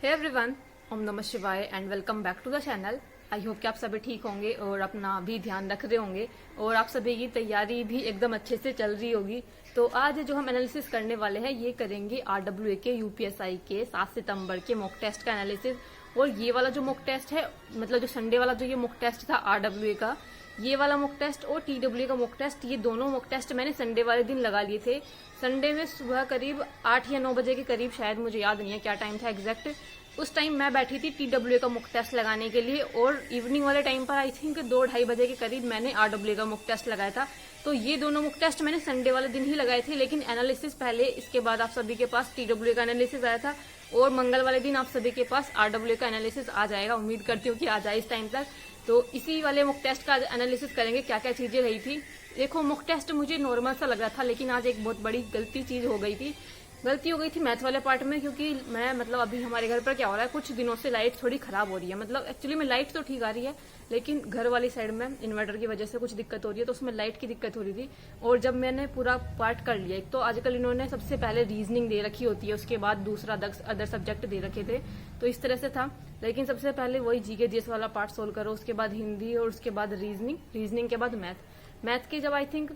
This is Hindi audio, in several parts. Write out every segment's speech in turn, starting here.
हे एवरीवन, ओम नमः शिवाय and welcome back to the channel. I hope कि आप सभी ठीक होंगे और अपना भी ध्यान रख रहे होंगे और आप सभी की तैयारी भी एकदम अच्छे से चल रही होगी। तो आज जो हम एनालिसिस करने वाले हैं ये करेंगे RWA के यूपीएसआई के 7 सितंबर के मॉक टेस्ट का एनालिसिस। और ये वाला जो मॉक टेस्ट है, मतलब जो संडे वाला जो ये मॉक टेस्ट था RWA का, ये वाला मॉक टेस्ट और TWA का मॉक टेस्ट, ये दोनों मॉक टेस्ट मैंने संडे वाले दिन लगा लिए थे। संडे में सुबह करीब 8 या 9 बजे के करीब, शायद मुझे याद नहीं है क्या टाइम था एग्जैक्ट, उस टाइम मैं बैठी थी TWA का मॉक टेस्ट लगाने के लिए। और इवनिंग वाले टाइम पर आई थिंक 2-2:30 बजे के करीब मैंने RWA का मॉक टेस्ट लगाया था। तो ये दोनों मॉक टेस्ट मैंने संडे वाले दिन ही लगाए थे, लेकिन एनालिसिस पहले, इसके बाद आप सभी के पास TWA का एनालिसिस आया था और मंगल वाले दिन आप सभी के पास RWA का एनालिसिस आ जाएगा। उम्मीद करती हूँ कि आ जाए इस टाइम तक। तो इसी वाले मॉक टेस्ट का एनालिसिस करेंगे, क्या क्या चीजें रही थी। देखो, मॉक टेस्ट मुझे नॉर्मल सा लग रहा था, लेकिन आज एक बहुत बड़ी गलती हो गई थी मैथ वाले पार्ट में। क्योंकि मैं अभी हमारे घर पर क्या हो रहा है, कुछ दिनों से लाइट थोड़ी खराब हो रही है। एक्चुअली में लाइट तो ठीक आ रही है, लेकिन घर वाली साइड में इन्वर्टर की वजह से कुछ दिक्कत हो रही है, तो उसमें लाइट की दिक्कत हो रही थी। और जब मैंने पूरा पार्ट कर लिया, एक तो आजकल इन्होंने सबसे पहले रीजनिंग दे रखी होती है, उसके बाद दूसरा अदर सब्जेक्ट दे रखे थे, तो इस तरह से था। लेकिन सबसे पहले वही जीके जीएस वाला पार्ट सोल्व करो, उसके बाद हिंदी और उसके बाद रीजनिंग के बाद मैथ के जब आई थिंक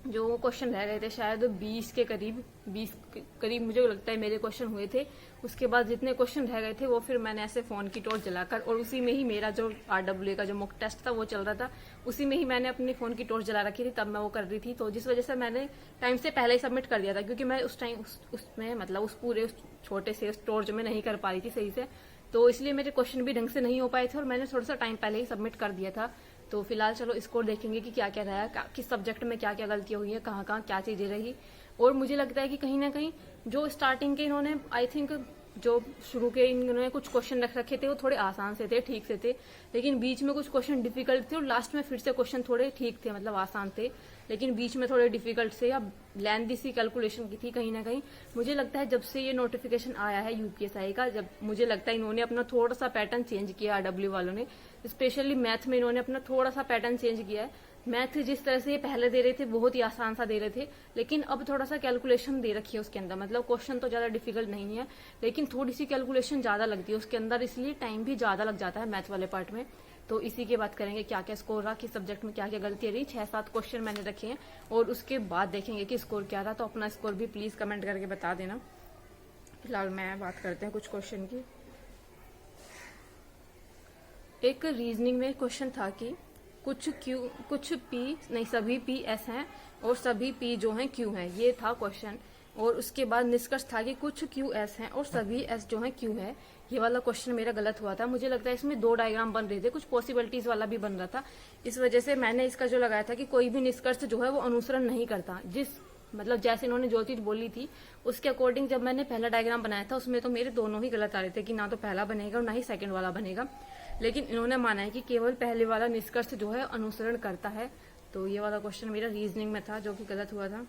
जो क्वेश्चन रह गए थे, शायद 20 के करीब मुझे लगता है मेरे क्वेश्चन हुए थे। उसके बाद जितने क्वेश्चन रह गए थे वो फिर मैंने ऐसे फोन की टॉर्च जलाकर, और उसी में ही मेरा जो RWA का जो मॉक टेस्ट था वो चल रहा था, उसी में ही मैंने अपने फोन की टॉर्च जला रखी थी, तब मैं वो कर रही थी। तो जिस वजह से मैंने टाइम से पहले ही सबमिट कर दिया था, क्योंकि मैं उस टाइम उसमें उस पूरे छोटे से टॉर्च में नहीं कर पा रही थी सही से, तो इसलिए मेरे क्वेश्चन भी ढंग से नहीं हो पाए थे और मैंने थोड़ा सा टाइम पहले ही सबमिट कर दिया था। तो फिलहाल चलो स्कोर देखेंगे कि क्या क्या रहा, किस सब्जेक्ट में क्या क्या गलतियां हुई है, कहाँ कहाँ क्या चीजें रही। और मुझे लगता है कि कहीं ना कहीं जो स्टार्टिंग के इन्होंने आई थिंक जो शुरू के इन्होंने कुछ क्वेश्चन रख रखे थे वो थोड़े आसान से थे, ठीक से थे, लेकिन बीच में कुछ क्वेश्चन डिफिकल्ट थे और लास्ट में फिर से क्वेश्चन थोड़े ठीक थे, आसान थे, लेकिन बीच में थोड़े डिफिकल्ट से या लेंथी सी कैलकुलेशन की थी। कहीं ना कहीं मुझे लगता है जब से ये नोटिफिकेशन आया है यूपीएसआई का, जब मुझे लगता है इन्होंने अपना थोड़ा सा पैटर्न चेंज किया, RWA वालों ने स्पेशली मैथ में इन्होंने अपना थोड़ा सा पैटर्न चेंज किया है। मैथ जिस तरह से ये पहले दे रहे थे बहुत ही आसान सा दे रहे थे, लेकिन अब थोड़ा सा कैलकुलेशन दे रखी है उसके अंदर। क्वेश्चन तो ज्यादा डिफिकल्ट नहीं है, लेकिन थोड़ी सी कैलकुलेशन ज्यादा लगती है उसके अंदर, इसलिए टाइम भी ज्यादा लग जाता है मैथ वाले पार्ट में। तो इसी की बात करेंगे, क्या क्या स्कोर रहा, किस सब्जेक्ट में क्या क्या गलतियां रही। 6-7 क्वेश्चन मैंने रखे हैं और उसके बाद देखेंगे कि स्कोर क्या रहा। तो अपना स्कोर भी प्लीज कमेंट करके बता देना। फिलहाल मैं बात करते हैं कुछ क्वेश्चन की। एक रीजनिंग में क्वेश्चन था कि सभी पी एस हैं और सभी पी जो हैं क्यू हैं, ये था क्वेश्चन। और उसके बाद निष्कर्ष था कि कुछ क्यू एस हैं और सभी एस जो हैं क्यू है। ये वाला क्वेश्चन मेरा गलत हुआ था। मुझे लगता है इसमें 2 डायग्राम बन रहे थे, कुछ पॉसिबिलिटीज वाला भी बन रहा था। इस वजह से मैंने इसका जो लगाया था कि कोई भी निष्कर्ष जो है वो अनुसरण नहीं करता, जैसे इन्होंने जो चीज बोली थी उसके अकॉर्डिंग जब मैंने पहला डायग्राम बनाया था उसमें तो मेरे दोनों ही गलत आ रहे थे कि ना तो पहला बनेगा और ना ही सेकंड वाला बनेगा। लेकिन इन्होंने माना है कि केवल पहले वाला निष्कर्ष जो है अनुसरण करता है। तो ये वाला क्वेश्चन मेरा रीजनिंग में था जो कि गलत हुआ था।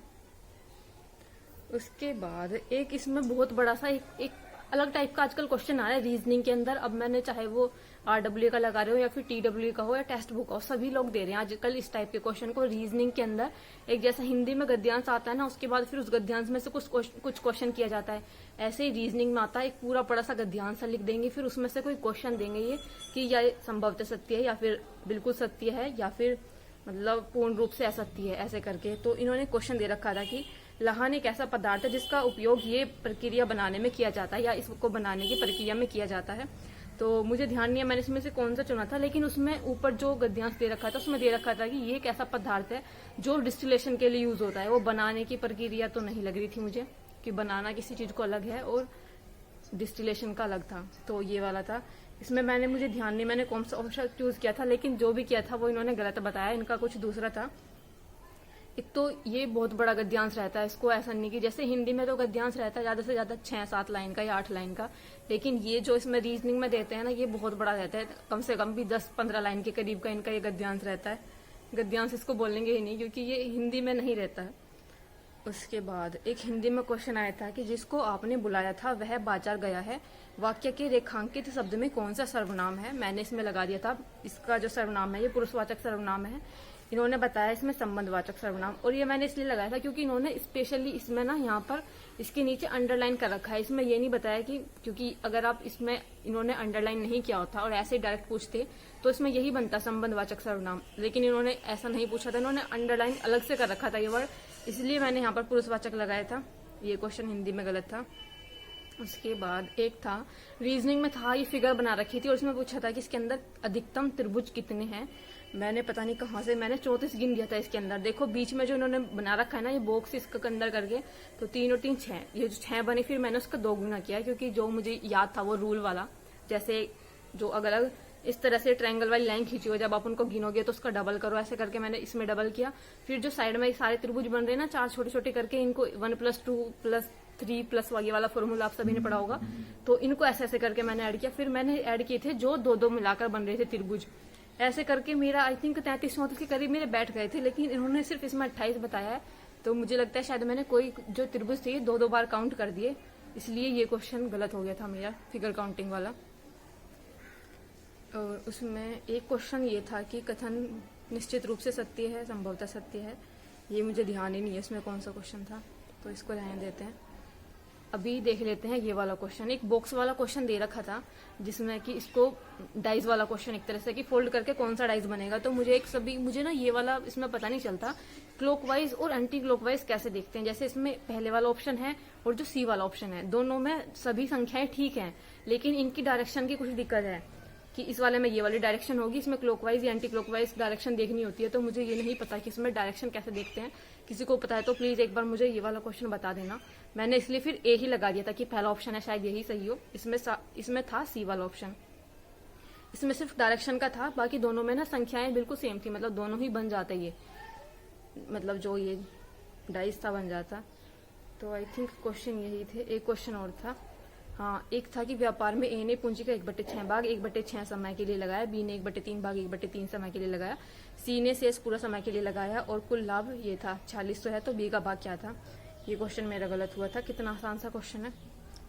उसके बाद एक इसमें बहुत बड़ा सा एक अलग टाइप का आजकल क्वेश्चन आ रहा है रीजनिंग के अंदर। अब मैंने चाहे वो RWA का लगा रहे हो या फिर TWA का हो या टेक्स्ट बुक हो, सभी लोग दे रहे हैं आजकल इस टाइप के क्वेश्चन को रीजनिंग के अंदर। एक जैसा हिंदी में गद्यांश आता है ना, उसके बाद फिर उस गद्यांश में से कुछ क्वेश्चन किया जाता है, ऐसे ही रीजनिंग में आता है एक पूरा बड़ा सा गद्यांश लिख देंगे, फिर उसमें से कोई क्वेश्चन देंगे ये कि यह संभवतः सत्य है या फिर बिल्कुल सत्य है या फिर पूर्ण रूप से असत्य है, ऐसे करके। तो इन्होंने क्वेश्चन दे रखा था कि लहान एक ऐसा पदार्थ है जिसका उपयोग ये प्रक्रिया बनाने में किया जाता है या इसको बनाने की प्रक्रिया में किया जाता है। तो मुझे ध्यान नहीं है मैंने इसमें से कौन सा चुना था, लेकिन उसमें ऊपर जो गद्यांश दे रखा था उसमें दे रखा था कि ये एक ऐसा पदार्थ है जो डिस्टिलेशन के लिए यूज होता है। वो बनाने की प्रक्रिया तो नहीं लग रही थी मुझे, कि बनाना किसी चीज को अलग है और डिस्टिलेशन का अलग था। तो ये वाला था। इसमें मुझे ध्यान नहीं मैंने कौन सा ऑप्शन चूज किया था, लेकिन जो भी किया था वो इन्होंने गलत बताया, इनका कुछ दूसरा था। एक तो ये बहुत बड़ा गद्यांश रहता है, इसको ऐसा नहीं कि जैसे हिंदी में तो गद्यांश रहता है ज्यादा से ज्यादा 6-7 लाइन का या 8 लाइन का, लेकिन ये जो इसमें रीजनिंग में देते हैं ना, ये बहुत बड़ा रहता है, कम से कम भी 10-15 लाइन के करीब का इनका ये गद्यांश रहता है। गद्यांश इसको बोलेंगे ही नहीं क्योंकि ये हिंदी में नहीं रहता है। उसके बाद एक हिंदी में क्वेश्चन आया था कि जिसको आपने बुलाया था वह बाजार गया है, वाक्य के रेखांकित शब्द में कौन सा सर्वनाम है। मैंने इसमें लगा दिया था, इसका जो सर्वनाम है ये पुरुषवाचक सर्वनाम है। इन्होंने बताया इसमें संबंधवाचक सर्वनाम, और ये मैंने इसलिए लगाया था क्योंकि इन्होंने स्पेशली इसमें ना यहाँ पर इसके नीचे अंडरलाइन कर रखा है। इसमें ये नहीं बताया कि, क्योंकि अगर आप इसमें इन्होंने अंडरलाइन नहीं किया होता और ऐसे डायरेक्ट पूछते तो इसमें यही बनता संबंधवाचक सर्वनाम, लेकिन इन्होंने ऐसा नहीं पूछा था, इन्होंने अंडरलाइन अलग से कर रखा था ये वर्ड, इसलिए मैंने यहाँ पर पुरुषवाचक लगाया था। ये क्वेश्चन हिंदी में गलत था। उसके बाद एक था रीजनिंग में था, ये फिगर बना रखी थी और उसमें पूछा था कि इसके अंदर अधिकतम त्रिभुज कितने हैं। मैंने पता नहीं कहाँ से मैंने 34 गिन दिया था इसके अंदर। देखो बीच में जो इन्होंने बना रखा है ना ये बॉक्स इसके अंदर करके, तो 3 और 3 6, ये जो 6 बने फिर मैंने उसका 2 गुना किया क्योंकि जो मुझे याद था वो रूल वाला, जैसे जो अगर इस तरह से ट्रायंगल वाली लाइन खींची हो जब आप उनको गिनोगे तो उसका डबल करो, ऐसे करके मैंने इसमें डबल किया। फिर जो साइड में सारे त्रिभुज बन रहे हैं ना 4 छोटे छोटे करके, इनको 1 + 2 + 3 + ये वाला फॉर्मूला आप सभी ने पढ़ा होगा, तो इनको ऐसे ऐसे करके मैंने ऐड किया। फिर मैंने ऐड किए थे जो 2-2 मिलाकर बन रहे थे त्रिभुज, ऐसे करके मेरा आई थिंक 33-34 के करीब मेरे बैठ गए थे, लेकिन इन्होंने सिर्फ इसमें 28 बताया है, तो मुझे लगता है शायद मैंने कोई जो त्रिभुज थे 2-2 बार काउंट कर दिए, इसलिए ये क्वेश्चन गलत हो गया था मेरा फिगर काउंटिंग वाला। और उसमें एक क्वेश्चन ये था कि कथन निश्चित रूप से सत्य है, संभवतः सत्य है, ये मुझे ध्यान ही नहीं है इसमें कौन सा क्वेश्चन था, तो इसको रहने देते हैं। अभी देख लेते हैं ये वाला क्वेश्चन। एक बॉक्स वाला क्वेश्चन दे रखा था जिसमें कि इसको डाइस वाला क्वेश्चन एक तरह से कि फोल्ड करके कौन सा डाइस बनेगा, तो मुझे ना ये वाला इसमें पता नहीं चलता क्लॉकवाइज और एंटी क्लॉकवाइज कैसे देखते हैं। जैसे इसमें पहले वाला ऑप्शन है और जो सी वाला ऑप्शन है, दोनों में सभी संख्याएं ठीक हैं, लेकिन इनकी डायरेक्शन की कुछ दिक्कत है कि इस वाले में ये वाली डायरेक्शन होगी, इसमें क्लॉकवाइज या एंटी क्लॉकवाइज डायरेक्शन देखनी होती है, तो मुझे ये नहीं पता कि इसमें डायरेक्शन कैसे देखते हैं। किसी को पता है तो प्लीज एक बार मुझे ये वाला क्वेश्चन बता देना। मैंने इसलिए फिर ए ही लगा दिया था कि पहला ऑप्शन है शायद यही सही हो। इसमें था सी वाला ऑप्शन, इसमें सिर्फ डायरेक्शन का था, बाकी दोनों में ना संख्याएं बिल्कुल सेम थी, मतलब दोनों ही बन जाते, ये मतलब जो ये डाइस था बन जाता। तो आई थिंक क्वेश्चन यही थे। एक क्वेश्चन और था, हाँ एक था कि व्यापार में ए ने पूंजी का 1/6 भाग 1/6 समय के लिए लगाया, बी ने 1/3 भाग 1/3 समय के लिए लगाया, सी ने शेष पूरा समय के लिए लगाया और कुल लाभ ये था 4600 है, तो बी का भाग क्या था। ये क्वेश्चन मेरा गलत हुआ था। कितना आसान सा क्वेश्चन है,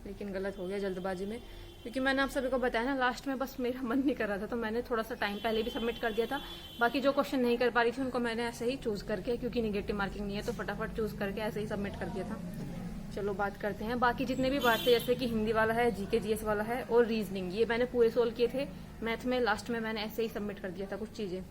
लेकिन गलत हो गया जल्दबाजी में, क्योंकि मैंने आप सभी को बताया ना लास्ट में बस मेरा मन नहीं कर रहा था, तो मैंने थोड़ा सा टाइम पहले भी सबमिट कर दिया था। बाकी जो क्वेश्चन नहीं कर पा रही थी उनको मैंने ऐसे ही चूज करके, क्योंकि निगेटिव मार्किंग नहीं है तो फटाफट चूज करके ऐसे ही सबमिट कर दिया था। चलो बात करते हैं बाकी जितने भी पार्ट थे, जैसे कि हिंदी वाला है, जीके जीएस वाला है और रीजनिंग, ये मैंने पूरे सोल्व किए थे। मैथ में लास्ट में मैंने ऐसे ही सबमिट कर दिया था कुछ चीजें।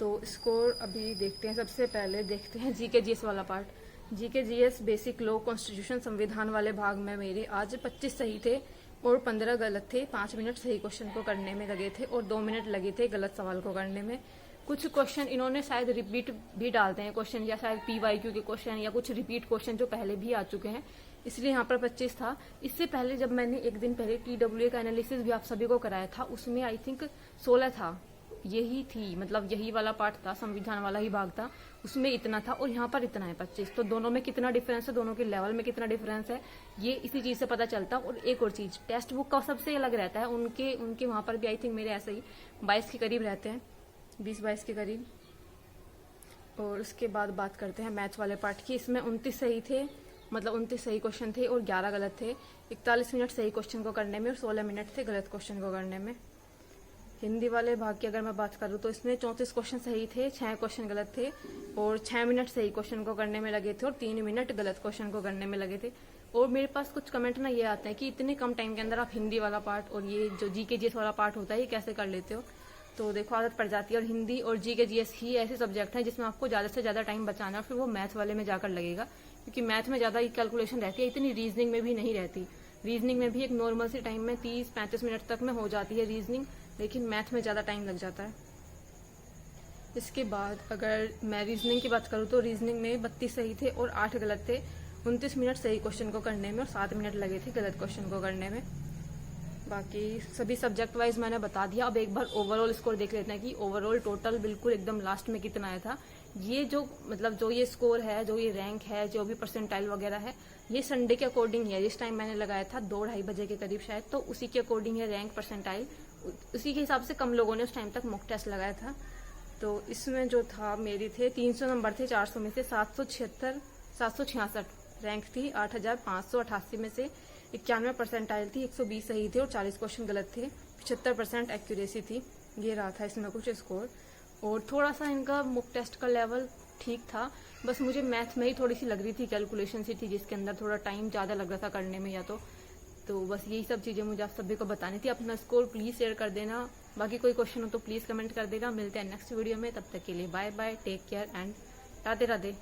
तो स्कोर अभी देखते हैं। सबसे पहले देखते हैं जीके जीएस वाला part. GK GS basic law constitution संविधान वाले भाग में मेरे आज 25 सही थे और 15 गलत थे। 5 मिनट सही क्वेश्चन को करने में लगे थे और 2 मिनट लगे थे गलत सवाल को करने में। कुछ क्वेश्चन इन्होंने शायद रिपीट भी डालते हैं क्वेश्चन, या शायद पीवाईक्यू के क्वेश्चन या कुछ रिपीट क्वेश्चन जो पहले भी आ चुके हैं, इसलिए यहाँ पर 25 था। इससे पहले जब मैंने एक दिन पहले TWA का एनालिसिस भी आप सभी को कराया था, उसमें आई थिंक 16 था, यही थी, मतलब यही वाला पार्ट था, संविधान वाला ही भाग था, उसमें इतना था और यहाँ पर इतना है 25। तो दोनों में कितना डिफरेंस है, दोनों के लेवल में कितना डिफरेंस है, ये इसी चीज से पता चलता। और एक और चीज, टेक्स्ट बुक का सबसे अलग रहता है, उनके वहां पर भी आई थिंक मेरे ऐसे ही 22 के करीब रहते हैं, 20-22 के करीब। और उसके बाद बात करते हैं मैथ्स वाले पार्ट की। इसमें 29 सही थे, मतलब 29 सही क्वेश्चन थे और 11 गलत थे। 41 मिनट सही क्वेश्चन को करने में और 16 मिनट थे गलत क्वेश्चन को करने में। हिंदी वाले भाग की अगर मैं बात करूँ तो इसमें 34 क्वेश्चन सही थे, 6 क्वेश्चन गलत थे और 6 मिनट सही क्वेश्चन को करने में लगे थे और 3 मिनट गलत क्वेश्चन को करने में लगे थे। और मेरे पास कुछ कमेंट ना ये आते हैं कि इतने कम टाइम के अंदर आप हिंदी वाला पार्ट और ये जो जीके जीएस वाला पार्ट होता है ये कैसे कर लेते हो। तो देखो आदत पड़ जाती है, और हिंदी और जीके जीएस ही ऐसे सब्जेक्ट हैं जिसमें आपको ज्यादा से ज्यादा टाइम बचाना है, फिर वो मैथ वाले में जाकर लगेगा, क्योंकि मैथ में ज्यादा कैलकुलेशन रहती है, इतनी रीजनिंग में भी नहीं रहती। रीजनिंग में भी एक नॉर्मल सी टाइम में 30-35 मिनट तक में हो जाती है रीजनिंग, लेकिन मैथ में ज्यादा टाइम लग जाता है। इसके बाद अगर मैं रीजनिंग की बात करूँ तो रीजनिंग में 32 सही थे और 8 गलत थे। 29 मिनट सही क्वेश्चन को करने में और 7 मिनट लगे थे गलत क्वेश्चन को करने में। बाकी सभी सब्जेक्ट वाइज मैंने बता दिया। अब एक बार ओवरऑल स्कोर देख लेते हैं कि ओवरऑल टोटल बिल्कुल एकदम लास्ट में कितना आया था। ये जो मतलब जो ये स्कोर है, जो ये रैंक है, जो भी परसेंटाइल वगैरह है, ये संडे के अकॉर्डिंग है। जिस टाइम मैंने लगाया था 2-2:30 बजे के करीब शायद, तो उसी के अकॉर्डिंग है रैंक परसेंटाइल। उसी के हिसाब से कम लोगों ने उस टाइम तक मॉक टेस्ट लगाया था। तो इसमें जो था मेरी थे 300 नंबर थे 400 में से 766 रैंक थी। 8588 में से 91 परसेंटाइल थी, 120 सही थे और 40 क्वेश्चन गलत थे। 75% एक्यूरेसी थी। ये रहा था इसमें कुछ स्कोर। और थोड़ा सा इनका मुक टेस्ट का लेवल ठीक था, बस मुझे मैथ में ही थोड़ी सी लग रही थी, कैलकुलेशन सी थी जिसके अंदर थोड़ा टाइम ज़्यादा लग रहा था करने में या तो बस यही सब चीज़ें मुझे आप सभी को बतानी थी। अपना स्कोर प्लीज़ शेयर कर देना, बाकी कोई क्वेश्चन हो तो प्लीज़ कमेंट कर देना। मिलते हैं नेक्स्ट वीडियो में, तब तक के लिए bye bye, take care and Radhe Radhe.